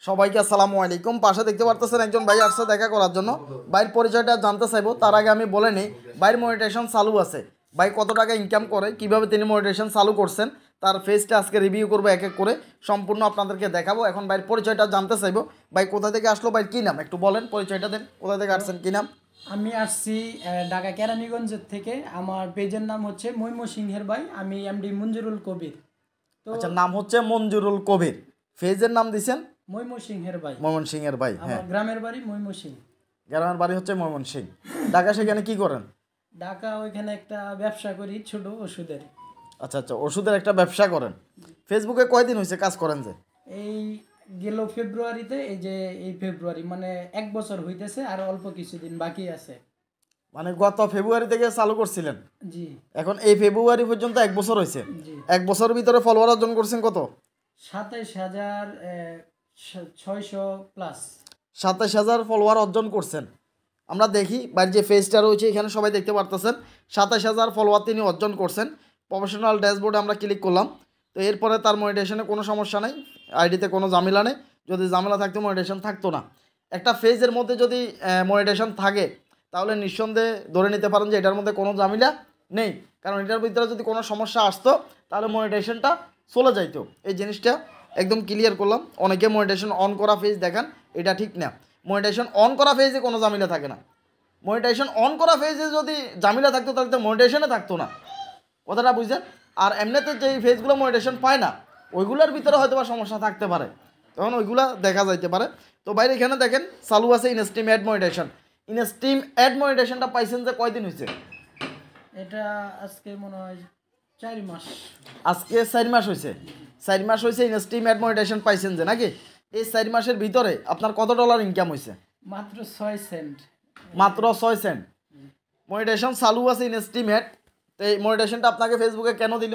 সবাইকে আসসালামু আলাইকুম। পাশে দেখতে পারতেছেন একজন ভাই আসছে দেখা করার জন্য। ভাইয়ের পরিচয়টা জানতে চাইবো, তার আগে আমি বলে নিই ভাইয়ের মনিটাইজেশন চালু আছে, ভাই কত টাকা ইনকাম করে, কিভাবে তিনি মনিটাইজেশন চালু করছেন, তার ফেসটা আজকে রিভিউ করবো, এক এক করে সম্পূর্ণ আপনাদেরকে দেখাবো। এখন ভাইয়ের পরিচয়টা জানতে চাইবো, ভাই কোথা থেকে আসলো, ভাই কী নাম একটু বলেন, পরিচয়টা দেন, কোথা থেকে আসছেন, কী নাম? আমি আসছি ঢাকা কেরানীগঞ্জের থেকে। আমার পেজের নাম হচ্ছে ময়মনসিংহের ভাই, আমি এমডি মঞ্জুরুল কবির। তো আচ্ছা, নাম হচ্ছে মঞ্জুরুল কবির, ফেজের নাম দিছেন ময়মনসিংহের ভাই। ময়মনসিংহের ভাই, হ্যাঁ, গ্রামের বাড়ি ময়মনসিংহ। গ্রামের বাড়ি হচ্ছে ময়মনসিংহ। ঢাকা সেখানে কি করেন? ঢাকা ওইখানে একটা ব্যবসা করি, ছোট ওষুধের। আচ্ছা আচ্ছা, ওষুধের একটা ব্যবসা করেন। ফেসবুকে কয়দিন হয়েছে কাজ করেন যে? এই গেল ফেব্রুয়ারিতে, এই যে এই ফেব্রুয়ারি মানে 1 বছর হইতেছে, আর অল্প কিছুদিন বাকি আছে। মানে গত ফেব্রুয়ারি থেকে চালু করছিলেন? জি। এখন এই ফেব্রুয়ারি পর্যন্ত 1 বছর হয়েছে। জি। 1 বছরের ভিতরে ফলোয়ার অর্জন করছেন কত? 27,600 প্লাস। 27,000 ফলোয়ার অর্জন করছেন। আমরা দেখি বাড়ির যে ফেসটা রয়েছে এখানে সবাই দেখতে পারতেছেন, 27,000 ফলোয়ার তিনি অর্জন করছেন। প্রফেশনাল ড্যাশবোর্ডে আমরা ক্লিক করলাম, তো এরপরে তার মনিটাইজেশনে কোনো সমস্যা নেই, আইডিতে কোনো ঝামেলা নেই। যদি ঝামেলা থাকতো মনিটাইজেশন থাকতো না। একটা ফেজের মধ্যে যদি মনিটাইজেশন থাকে তাহলে নিঃসন্দেহে ধরে নিতে পারেন যে এটার মধ্যে কোনো ঝামেলা নেই, কারণ এটার ভিতরে যদি কোনো সমস্যা আসতো তাহলে মনিটাইজেশনটা চলে যাইতো। এই জিনিসটা একদম ক্লিয়ার করলাম। অনেকে মনিটাইজেশন অন করা ফেজ দেখান, এটা ঠিক না। মনিটাইজেশন অন করা ফেজে কোনো ঝামেলা থাকে না। মনিটাইজেশন অন করা ফেজে যদি ঝামেলা থাকতো তাহলে তো মনিটাইজেশনে থাকতো না, কথাটা বুঝছেন? আর এমনিতে যেই ফেজগুলো মনিটাইজেশন পায় না ওইগুলোর ভিতরে হয়তো বা সমস্যা থাকতে পারে, তখন ওইগুলো দেখা যাইতে পারে। তো বাইরে এখানে দেখেন চালু আছে instream ad monetization. Instream ad মনিটাইজেশনটা পাইছেন যে কয়দিন হয়েছে? এটা আজকে মনে হয় 4 মাস। আজকে 4 মাস হয়েছে। 4 মাস হয়েছে ইনস্টিম অ্যাড মনিটাইজেশন পাইছেন যে, নাকি? এই 4 মাসের ভিতরে আপনার কত ডলার ইনকাম হয়েছে? মাত্র 6 সেন্ট। মাত্র 6 সেন্ট। মনিটাইজেশন চালু আছে ইনস্টিম অ্যাড। তো এই মনিটাইজেশনটা আপনাকে ফেসবুকে কেন দিল,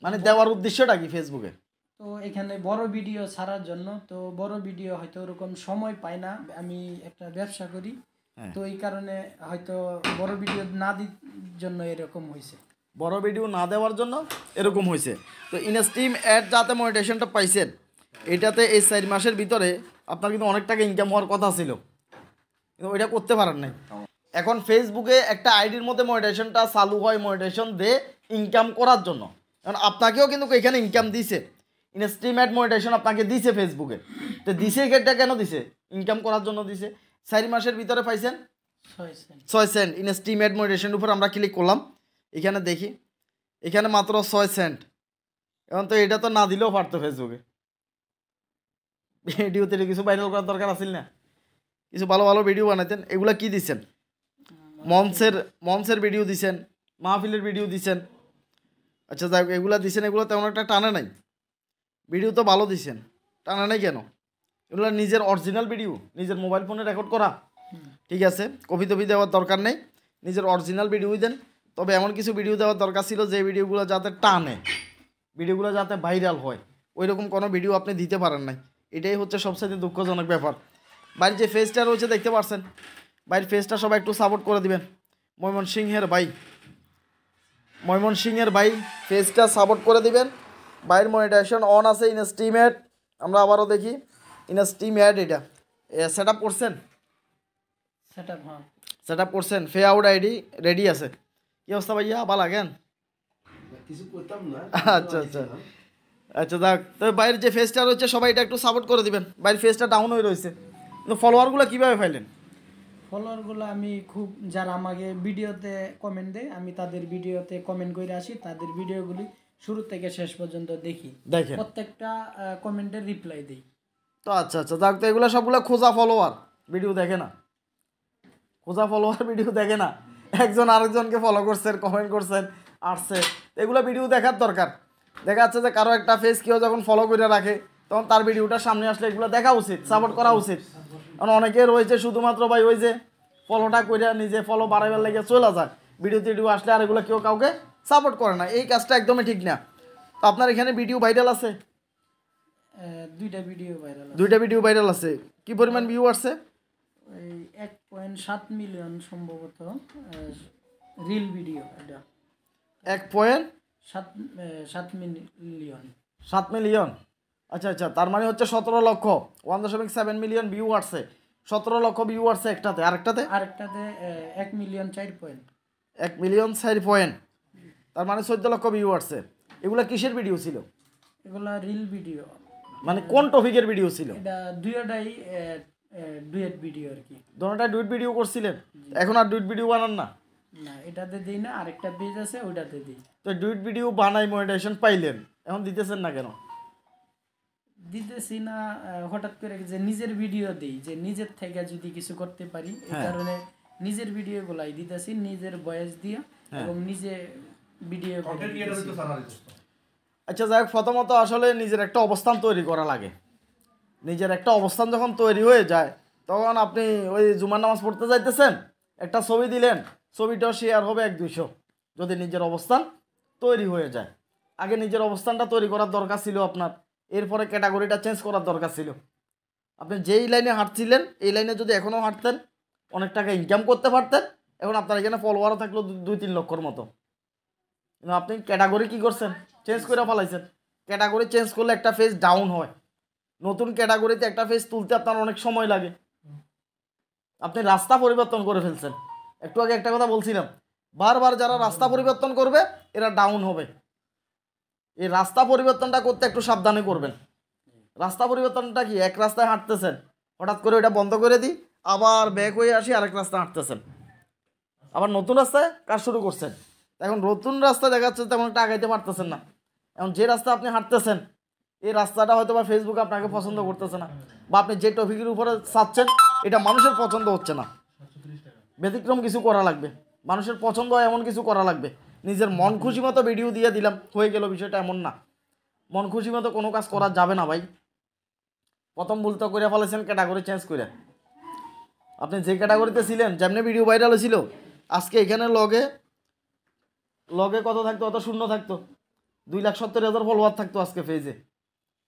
মানে দেওয়ার উদ্দেশ্যটা কি ফেসবুকে? তো এখানে বড় ভিডিও ছাড়ার জন্য। তো বড় ভিডিও হয়তো ওরকম সময় পাই না, আমি একটা ব্যবসা করি, তো এই কারণে হয়তো বড় ভিডিও না দির জন্য এরকম হয়েছে। বড় ভিডিও না দেওয়ার জন্য এরকম হয়েছে। তো ইনস্টিম অ্যাড যাতে মনিটাইজেশনটা পাইছেন, এটাতে এই 4 মাসের ভিতরে আপনার কিন্তু অনেক টাকা ইনকাম হওয়ার কথা ছিল, কিন্তু ওইটা করতে পারেন নাই। এখন ফেসবুকে একটা আইডির মধ্যে মনিটাইজেশনটা চালু হয় মনিটাইজেশন দিয়ে ইনকাম করার জন্য। কারণ আপনাকেও কিন্তু এখানে ইনকাম দিছে, ইনস্টিম অ্যাড মনিটাইজেশন আপনাকে দিছে ফেসবুকে। তো দিছে এটা কেন দিছে? ইনকাম করার জন্য দিছে। 4 মাসের ভিতরে পাইছেন 6 সেন্ট। ইনস্টিম অ্যাড মনিটাইজেশনের উপর আমরা ক্লিক করলাম, এখানে দেখি এখানে মাত্র 6 সেন্ট। এখন তো এটা তো না দিলেও পারতো ফেসবুকে। ভিডিওতে কিছু ভাইরাল করার দরকার আছিল না? কিছু ভালো ভালো ভিডিও বানাইতেন। এগুলা কি দিচ্ছেন? মঞ্চের ভিডিও দিছেন, মাহফিলের ভিডিও দিছেন। আচ্ছা যাই হোক, এগুলা দিছেন, এগুলো তেমন একটা টানে নাই। ভিডিও তো ভালো দিছেন, টানে নাই কেন? এগুলো নিজের অরিজিনাল ভিডিও, নিজের মোবাইল ফোনে রেকর্ড করা, ঠিক আছে, কপি টপি দেওয়ার দরকার নেই, নিজের অরিজিনাল ভিডিওই দেন। তবে এমন কিছু ভিডিও দেওয়ার দরকার ছিল যে ভিডিওগুলো যাতে টানে, ভিডিওগুলো যাতে ভাইরাল হয়, ওই রকম কোনো ভিডিও আপনি দিতে পারেন নাই। এটাই হচ্ছে সবচেয়ে দুঃখজনক ব্যাপার। বাড়ির যে ফেসটা রয়েছে দেখতে পাচ্ছেন, বাড়ির ফেসটা সবাই একটু সাপোর্ট করে দিবেন। ময়মনসিংহের ভাই, ময়মনসিংহের ভাই ফেসটা সাপোর্ট করে দিবেন। বাইরের মনিটাইজেশন অন আছে ইনস্টিম অ্যাড। আমরা আবারও দেখি ইনস্টিম অ্যাড, এটা সেট আপ করছেন? সেট আপ করছেন, ফে আউট আইডি রেডি আছে। কি অবস্থা ভাইয়া, ভালো লাগেন? আচ্ছা আচ্ছা আচ্ছা, দেখ তো বাইরের যে ফেসটা রয়েছে সবাই এটা একটু সাপোর্ট করে দিবেন। বাইরের ফেসটা ডাউন হয়ে রয়েছে, কিন্তু ফলোয়ারগুলো কীভাবে পাইলেন? ফলোয়ারগুলো আমি খুব, যারা আমাকে ভিডিওতে কমেন্ট দেয় আমি তাদের ভিডিওতে কমেন্ট করে আসি, তাদের ভিডিওগুলি শুরু থেকে শেষ পর্যন্ত দেখি, দেখেন প্রত্যেকটা কমেন্টের রিপ্লাই দিই। তো আচ্ছা আচ্ছা, যাক, তো এগুলো সবগুলো খোঁজা ফলোয়ার, ভিডিও দেখে না, খোঁজা ফলোয়ার ভিডিও দেখে না। একজন আরেকজনকে ফলো করছেন, কমেন্ট করছেন, আসছে, এগুলো ভিডিও দেখার দরকার। দেখা যাচ্ছে যে কারো একটা ফেস কেউ যখন ফলো করে রাখে তখন তার ভিডিওটা সামনে আসলে এগুলো দেখা উচিত, সাপোর্ট করা উচিত। কারণ অনেকে রয়েছে শুধুমাত্র ভাই ওই যে ফলোটা করে নিজে ফলো বাড়াবার লেগে চলে যায়, ভিডিও টিডিও আসলে আর এগুলো কেউ কাউকে সাপোর্ট করে না। এই কাজটা একদমই ঠিক না। তো আপনার এখানে ভিডিও ভাইরাল আছে? 2টা ভিডিও ভাইরাল আছে। 2টা ভিডিও ভাইরাল আছে। কি পরিমাণ ভিউ আসছে? ওই 1.7 মিলিয়ন সম্ভবত রিল ভিডিও। এটা 1.7 মিলিয়ন। 7 মিলিয়ন। আচ্ছা আচ্ছা, তার মানে হচ্ছে 17 লক্ষ 1.7 মিলিয়ন ভিউ আসছে, 17 লক্ষ ভিউ আসছে একটাতে, আরেকটাতে 1 মিলিয়ন 4 পয়েন্ট, তার মানে 14 লক্ষ ভিউ আসছে। এগুলা কিসের ভিডিও ছিল? এগুলা রিল ভিডিও। মানে কোন টপিকের ভিডিও ছিল? এটা দুইটাই ডুয়েট ভিডিও আর কি। দুটোটা ডুয়েট ভিডিও করছিলেন, এখন আর ডুয়েট ভিডিও বানান না? না, এটাতে দিই না, আরেকটা পেজ আছে ওইটাতে দিই। তো ডুয়েট ভিডিও বানাই মনিটাইজেশন পাইলেন, এখন দিতেছেন না কেন? দিতেছি না হঠাৎ করে যে নিজের ভিডিও দিই, যে নিজের থেকে যদি কিছু করতে পারি, এই কারণে নিজের ভিডিওগুলাই দিতেছি, নিজের ভয়েস দিয়া এবং নিজে ভিডিও। আচ্ছা যাই হোক, প্রথমত আসলে নিজের একটা অবস্থান তৈরি করা লাগে। নিজের একটা অবস্থান যখন তৈরি হয়ে যায়, তখন আপনি ওই জুমার নামাজ পড়তে যাইতেছেন, একটা ছবি দিলেন, ছবিটাও শেয়ার হবে 1-200, যদি নিজের অবস্থান তৈরি হয়ে যায়। আগে নিজের অবস্থানটা তৈরি করার দরকার ছিল আপনার, এরপরে ক্যাটাগরিটা চেঞ্জ করার দরকার ছিল। আপনি যেই লাইনে হাঁটছিলেন এই লাইনে যদি এখনও হাঁটতেন, অনেক টাকা ইনকাম করতে পারতেন। এখন আপনার এখানে ফলোয়ারও থাকলো 2-3 লক্ষর মতো, কিন্তু আপনি ক্যাটাগরি কী করছেন? চেঞ্জ করে ফেলাইছেন। ক্যাটাগরি চেঞ্জ করলে একটা ফেজ ডাউন হয়, নতুন ক্যাটাগরিতে একটা ফেজ তুলতে আপনার অনেক সময় লাগে। আপনি রাস্তা পরিবর্তন করে ফেলছেন। একটু আগে একটা কথা বলছিলাম, বারবার যারা রাস্তা পরিবর্তন করবে এরা ডাউন হবে। এই রাস্তা পরিবর্তনটা করতে একটু সাবধানে করবেন। রাস্তা পরিবর্তনটা কি, এক রাস্তায় হাঁটতেছেন, হঠাৎ করে ওইটা বন্ধ করে দিই, আবার ব্যাক হয়ে আসি আরেক রাস্তায় হাঁটতেছেন, আবার নতুন রাস্তায় কাজ শুরু করছেন। এখন নতুন রাস্তা দেখা যাচ্ছে তেমন একটা আগাইতে পারতেছেন না। এখন যে রাস্তা আপনি হাঁটতেছেন এই রাস্তাটা হয়তো বা ফেসবুকে আপনাকে পছন্দ করতেছে না, বা আপনি যে টপিকের উপরে চাচ্ছেন এটা মানুষের পছন্দ হচ্ছে না। ব্যতিক্রম কিছু করা লাগবে, মানুষের পছন্দ হয় এমন কিছু করা লাগবে। নিজের মন খুশি মতো ভিডিও দিয়ে দিলাম হয়ে গেল, বিষয়টা এমন না। মন খুশি মতো কোনো কাজ করা যাবে না ভাই। প্রথম ভুল তো করে ফেলেছেন ক্যাটাগরি চেঞ্জ করে। আপনি যে ক্যাটাগরিতে ছিলেন, যেমনি ভিডিও ভাইরাল হয়েছিল, আজকে এখানে লগে কত থাকতো? অত শূন্য থাকতো, 2,70,000 ফলোয়ার থাকতো আজকে পেজে।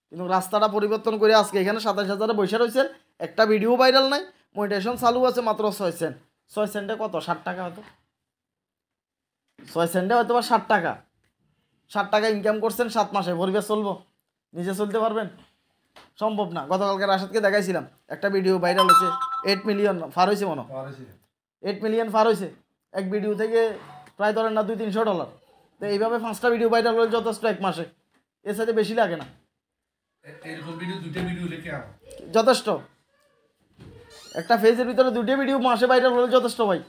কিন্তু রাস্তাটা পরিবর্তন করে আজকে এখানে 27,000-এ বসে রয়েছেন, একটা ভিডিও ভাইরাল নাই, মনিটাইজেশন চালু আছে মাত্র 6 সেন্ট। 6 সেন্টে কত? 60 টাকা হয়তো, 6 সেন্টে হয়তো বা 60 টাকা। 60 টাকা ইনকাম করছেন 7 মাসে, পরিবার চলবো? নিজে চলতে পারবেন? সম্ভব না। গতকালকে রাশাদকে দেখাইছিলাম, একটা ভিডিও ভাইরাল হয়েছে, 8 মিলিয়ন ফার হয়েছে, 8 মিলিয়ন ফার হয়েছে এক ভিডিও থেকে, প্রায় ধরেন না $200-300। তো এইভাবে 5টা ভিডিও ভাইরাল হলে যথেষ্ট এক মাসে, এর সাথে বেশি লাগে না, যথেষ্ট। একটা ফেজের ভিতরে 2টা ভিডিও মাসে ভাইরাল হলে যথেষ্ট ভাই,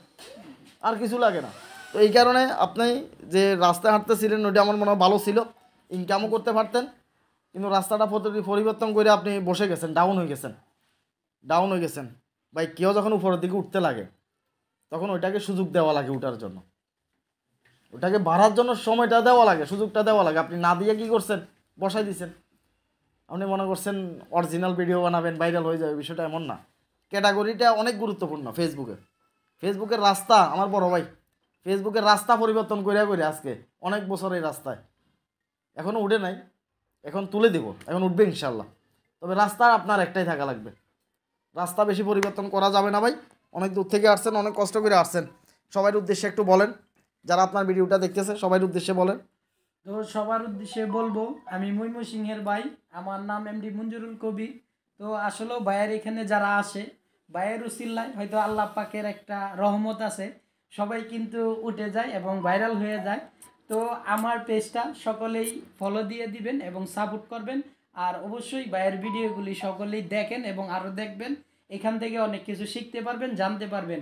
আর কিছু লাগে না। তো এই কারণে আপনি যে রাস্তায় হাঁটতেছিলেন ওটা আমার মনে হয় ভালো ছিল, ইনকামও করতে পারতেন। কিন্তু রাস্তাটা পরিবর্তন করে আপনি বসে গেছেন, ডাউন হয়ে গেছেন ভাই। কেউ যখন উপরের দিকে উঠতে লাগে তখন ওইটাকে সুযোগ দেওয়া লাগে উঠার জন্য, ওটাকে বাড়ার জন্য সময়টা দেওয়া লাগে, সুযোগটা দেওয়া লাগে। আপনি না দিয়ে কী করছেন? বসাই দিয়েছেন। আপনি মনে করছেন অরিজিনাল ভিডিও বানাবেন, ভাইরাল হয়ে যাবে, বিষয়টা এমন না। ক্যাটাগরিটা অনেক গুরুত্বপূর্ণ। ফেসবুকের রাস্তা, আমার বড় ভাই, ফেসবুকের রাস্তা পরিবর্তন করে আজকে অনেক বছর এই রাস্তায়, এখনও উঠে নাই, এখন তুলে দেব, এখন উঠবে ইনশাল্লাহ। তবে রাস্তা আপনার একটাই থাকা লাগবে, রাস্তা বেশি পরিবর্তন করা যাবে না ভাই। অনেক দূর থেকে আসছেন, অনেক কষ্ট করে আসছেন। সবার উদ্দেশ্যে একটু বলেন, যারা আপনার ভিডিওটা দেখতেছে সবার উদ্দেশ্যে বলেন। তো সবার উদ্দেশ্যে বলবো, আমি ময়মনসিংহের ভাই, আমার নাম এমডি মঞ্জুরুল কবির। তো আসলে ভাইয়ের এখানে যারা আসে, ভাইয়ের উসিলায় হয়তো আল্লাহ পাকের একটা রহমত আছে, সবাই কিন্তু উঠে যায় এবং ভাইরাল হয়ে যায়। তো আমার পেজটা সকলেই ফলো দিয়ে দিবেন এবং সাপোর্ট করবেন। আর অবশ্যই ভাইয়ের ভিডিওগুলি সকলেই দেখেন এবং আরও দেখবেন, এখান থেকে অনেক কিছু শিখতে পারবেন, জানতে পারবেন।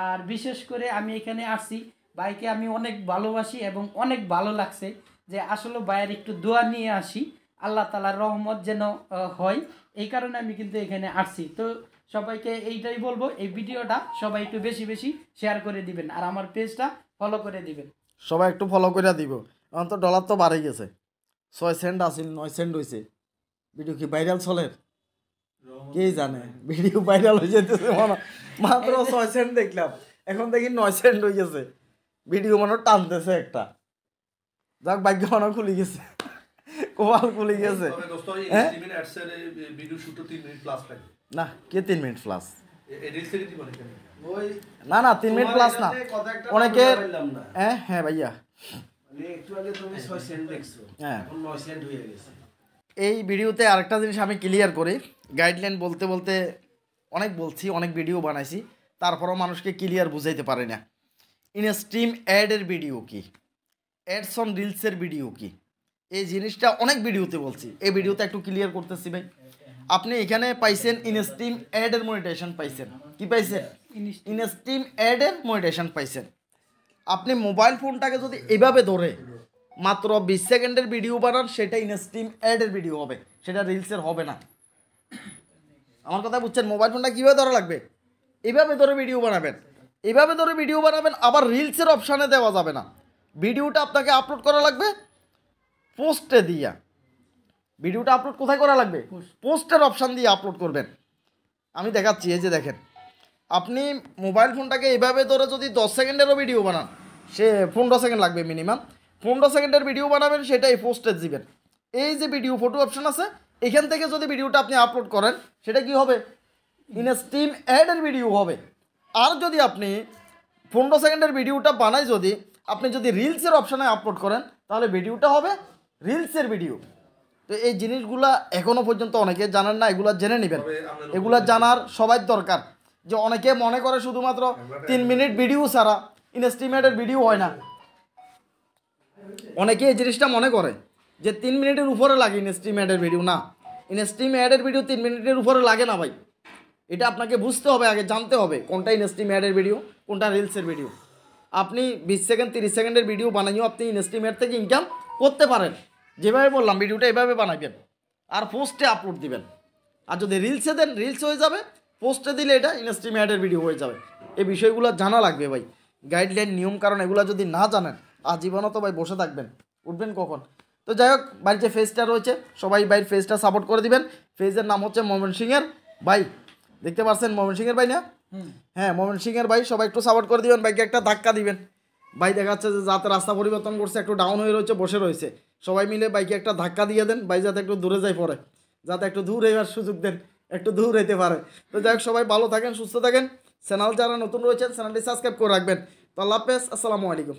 আর বিশেষ করে আমি এখানে আসছি, ভাইকে আমি অনেক ভালোবাসি এবং অনেক ভালো লাগছে যে আসলে ভাইয়ের একটু দোয়া নিয়ে আসি, আল্লাহ তাআলার রহমত যেন হয়, এই কারণে আমি কিন্তু এখানে আসছি। তো সবাইকে এইটাই বলবো, এই ভিডিওটা সবাই একটু বেশি বেশি শেয়ার করে দিবেন আর আমার পেজটা ফলো করে দিবেন। সবাই একটু ফলো করে দিব। এখন তো ডলার তো বাড়ে গেছে, 6 সেন্ট আসিল 9 সেন্ট হয়েছে। ভিডিও কি ভাইরাল চলে কে জানে? ভিডিও ভাইরাল হয়ে যেতেছে, মাত্র 6 সেন্ট দেখলাম, এখন দেখি 9 সেন্ট হয়ে গেছে। ভিডিও মনে টানতেছে একটা, যাক ভাগ্য মনে খুলে গেছে, কোয়াল খুলে গেছে। না কে 3 মিনিট প্লাস? না না 3 মিনিট প্লাস না, অনেকে। হ্যাঁ ভাইয়া, একটু আগে তুমি 6 সেন্ট দেখছো, এখন 9 সেন্ট হয়ে গেছে। এই ভিডিওতে আরেকটা জিনিস আমি ক্লিয়ার করি, গাইডলাইন বলতে বলতে অনেক বলছি, অনেক ভিডিও বানাইছি, তারপরও মানুষকে ক্লিয়ার বুঝাইতে পারে না। ইনস্ট্রিম অ্যাডের ভিডিও কি, অ্যাডস অন রিলসের ভিডিও কি, এই জিনিসটা অনেক ভিডিওতে বলছি, এই ভিডিওতে একটু ক্লিয়ার করতেছি ভাই। আপনি এখানে পাইছেন ইনস্ট্রিম অ্যাডের মনিটাইজেশন পাইছেন, কি পাইছেন? ইনস্ট্রিম অ্যাডের মনিটাইজেশন পাইছেন। আপনি মোবাইল ফোনটাকে যদি এভাবে ধরে মাত্র 20 সেকেন্ডের ভিডিও বানান, সেটা ইনস্ট্রিম অ্যাডের ভিডিও হবে, সেটা রিলসের হবে না। আমার কথা বুঝছেন? মোবাইল ফোনটা কীভাবে ধরা লাগবে? এইভাবে ধরে ভিডিও বানাবেন, এইভাবে ধরে ভিডিও বানাবেন। আবার রিলসের অপশানে দেওয়া যাবে না, ভিডিওটা আপনাকে আপলোড করা লাগবে পোস্টে দিয়া। ভিডিওটা আপলোড কোথায় করা লাগবে? পোস্টের অপশান দিয়ে আপলোড করবেন। আমি দেখাচ্ছি, এই যে দেখেন, আপনি মোবাইল ফোনটাকে এইভাবে ধরে যদি 10 সেকেন্ডেরও ভিডিও বানান, সে 15 সেকেন্ড লাগবে মিনিমাম, 15 সেকেন্ডের ভিডিও বানাবেন, সেটাই পোস্টে দিবেন। এই যে ভিডিও ফটো অপশান আছে, এখান থেকে যদি ভিডিওটা আপনি আপলোড করেন, সেটা কি হবে? ইনস্ট্রিম অ্যাডের ভিডিও হবে। আর যদি আপনি 15 সেকেন্ডের ভিডিওটা বানাই, যদি আপনি যদি রিলসের অপশানে আপলোড করেন, তাহলে ভিডিওটা হবে রিলসের ভিডিও। তো এই জিনিসগুলা এখনও পর্যন্ত অনেকে জানেন না, এগুলা জেনে নেবেন, এগুলা জানার সবাই দরকার। যে অনেকে মনে করে শুধুমাত্র 3 মিনিট ভিডিও ছাড়া ইনস্ট্রিমেটের ভিডিও হয় না। অনেকে এই জিনিসটা মনে করে যে 3 মিনিটের উপরে লাগে ইনস্ট্রিমেটের ভিডিও। না, ইনস্ট্রিম অ্যাডের ভিডিও 3 মিনিটের উপরে লাগে না ভাই। এটা আপনাকে বুঝতে হবে, আগে জানতে হবে কোনটা ইনস্ট্রিম অ্যাডের ভিডিও, কোনটা রিলসের ভিডিও। আপনি 20 সেকেন্ড 30 সেকেন্ডের ভিডিও বানাইও আপনি ইনস্ট্রিম অ্যাড থেকে ইনকাম করতে পারেন। যেভাবে বললাম, ভিডিওটা এভাবে বানাবেন আর পোস্টে আপলোড দিবেন। আর যদি রিলসে দেন, রিলস হয়ে যাবে, পোস্টে দিলে এটা ইনস্ট্রিম অ্যাডের ভিডিও হয়ে যাবে। এই বিষয়গুলো জানা লাগবে ভাই, গাইডলাইন নিয়ম কারণ এগুলো যদি না জানেন, আজীবনও তো ভাই বসে থাকবেন, উঠবেন কখন? তো যাই হোক, ভাই যে ফেজটা রয়েছে, সবাই ভাই ফেজটা সাপোর্ট করে দিবেন। ফেজের নাম হচ্ছে ময়মনসিংহের ভাই, দেখতে পাচ্ছেন ময়মনসিংহের ভাই না? হ্যাঁ, ময়মনসিংহের ভাই, সবাই একটু সাপোর্ট করে দিবেন, বাইকে একটা ধাক্কা দিবেন। ভাই দেখাচ্ছে যে যাতে রাস্তা পরিবর্তন করছে, একটু ডাউন হয়ে রয়েছে, বসে রয়েছে, সবাই মিলে বাইকে একটা ধাক্কা দিয়ে দেন, ভাই যাতে একটু দূরে যায় পরে, যাতে একটু দূর এবার সুযোগ দেন, একটু দূর হইতে পারে। তো যাই হোক, সবাই ভালো থাকেন, সুস্থ থাকেন। চ্যানেল যারা নতুন রয়েছেন, চ্যানেলটি সাবস্ক্রাইব করে রাখবেন। তো আল্লাহ হাফেজ, আসসালামু আলাইকুম।